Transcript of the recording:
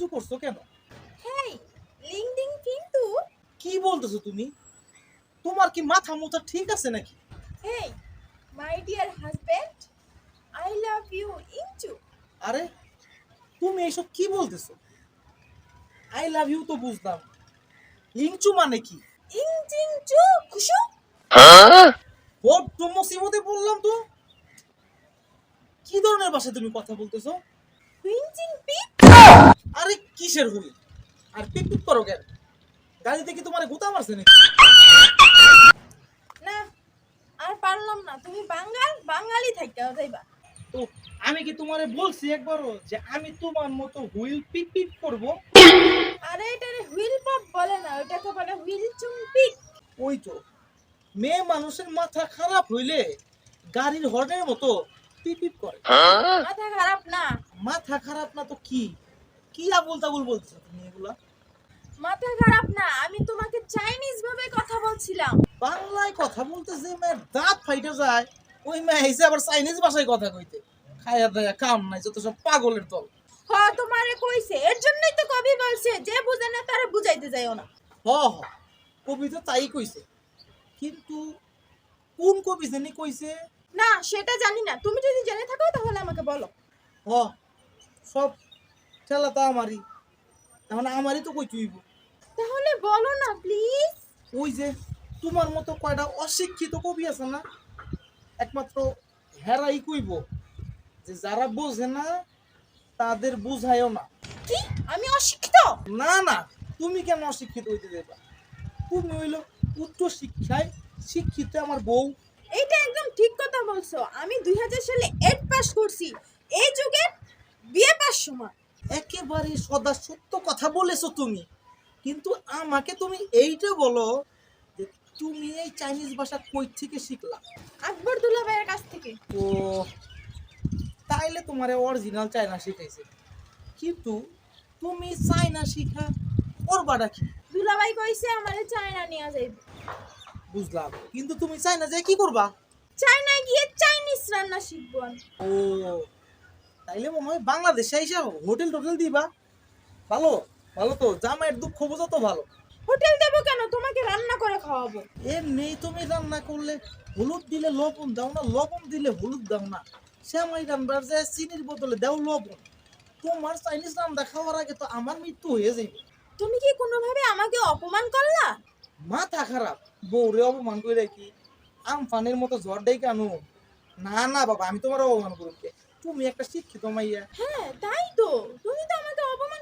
কিছু করছো কেন? হেই, লিংডিং কিন্তু কি বলতেছো তুমি? তোমার কি মাথা মুথা ঠিক আছে নাকি? Hey, my dear husband, I love you into. আরে তুমি এইসব কি বলতেছো? আই লাভ ইউ তো বুঝলাম, ইঞ্চু মানে কি? ইনজিং চু খুশু। বড্ড মুসিবতে বললাম তো। কি ধরনের ভাষায় তুমি কথা বলতেছো? হুইনজিং পিক। আরে কিসের হুই? আর পিক পিক করো কেন? গাড়িতে কি তোমার গুতা মারছে নাকি? না, আর পারলাম না, তুমি বাঙালি থাইকা যাইবা। তো আমি কি তোমারে বলছি একবারও যে আমি তোমার মতো হুইল পিক পিক করবো? আরে এটারে হুইল পপ বলে না, ওটাকে বলে হুইল চুং পিক। ওই তো, মেয়ে মানুষের মাথা খারাপ হইলে গাড়ির হর্নের মতো পিপ পিপ করে। মাথা খারাপ না, মাথা খারাপ না তো কি? কি আবুল তাবুল বলছো তুমি এগুলা? মাথা খারাপ না, আমি তোমাকে চাইনিজ ভাবে কথা বলছিলাম। বাংলায় কথা বলতে যে মেয়ের দাঁত ফাইটে যায়, ওই মেয়ে এসে আবার চাইনিজ ভাষায় কথা কইতে। খায়া দায়া কাম নাই, যত সব পাগলের দল। তোমারে কইছে, এর জন্যই তো কবি বলছে যে বুঝে না তারা বুঝাইতে যাইও না। হ হ, কবি তো তাই কইছে, কিন্তু কোন কবি জানি কইছে? না সেটা জানি না, তুমি যদি জেনে থাকো তাহলে আমাকে বলো। হ, সব ঠেলা তো আমারই, এখন আমারই তো কই চুইব। তাহলে বলো না প্লিজ। ওই যে তোমার মতো কয়টা অশিক্ষিত কবি আছে না, একমাত্র হেরাই কইব যে যারা বোঝে না তাদের বুঝায়ও না। কি, আমি অশিক্ষিত? না না, তুমি কেন অশিক্ষিত হইতে দেবা? তুমি হইল উচ্চ শিক্ষায় শিক্ষিত আমার বউ। এইটা একদম ঠিক কথা বলছো, আমি 2000 সালে 8 পাস করছি, এই যুগে বিএ পাস সমান। একেবারে সদা সত্য কথা বলেছো তুমি, কিন্তু আমাকে তুমি এইটা বলো যে তুমি এই চাইনিজ ভাষা কই থেকে শিখলা? আকবর দুলাভাইয়ের কাছ থেকে। ও, তাইলে তোমার অরিজিনাল চায়না শিখাইছে, কিন্তু তুমি চায়না শিখা করবাটা কি? দুলাভাই কইছে আমারে চায়না নিয়ে যাইবে। বুঝলাম, কিন্তু তুমি চায়না যে কি করবা? চায়নায় গিয়ে চাইনিজ রান্না শিখবো আমি। ও, তাইলে মনে হয় বাংলাদেশে এসে হোটেল টোটেল দিবা। ভালো, ভালো তো, জামাইয়ের দুঃখ বোঝা তো ভালো। হোটেল দেবো কেন, তোমাকে রান্না করে খাওয়াবো। এমনি তুমি রান্না করলে হলুদ দিলে লবণ দাও না, লবণ দিলে হলুদ দাও না, শ্যামাই রান্নার যায় চিনির বদলে দাও লবণ। তোমার চাইনিজ রান্না খাওয়ার আগে তো আমার মৃত্যু হয়ে যাবে। তুমি কি কোনোভাবে আমাকে অপমান করলা? মাথা খারাপ, বউরে অপমান করে কি আমফানের মতো ঝড় দেয় কেন? না না বাবা, আমি তোমার অপমান করব কে? তুমি একটা শিক্ষিত মাইয়া। হ্যাঁ তাই তো, তুমি তো আমাকে অপমান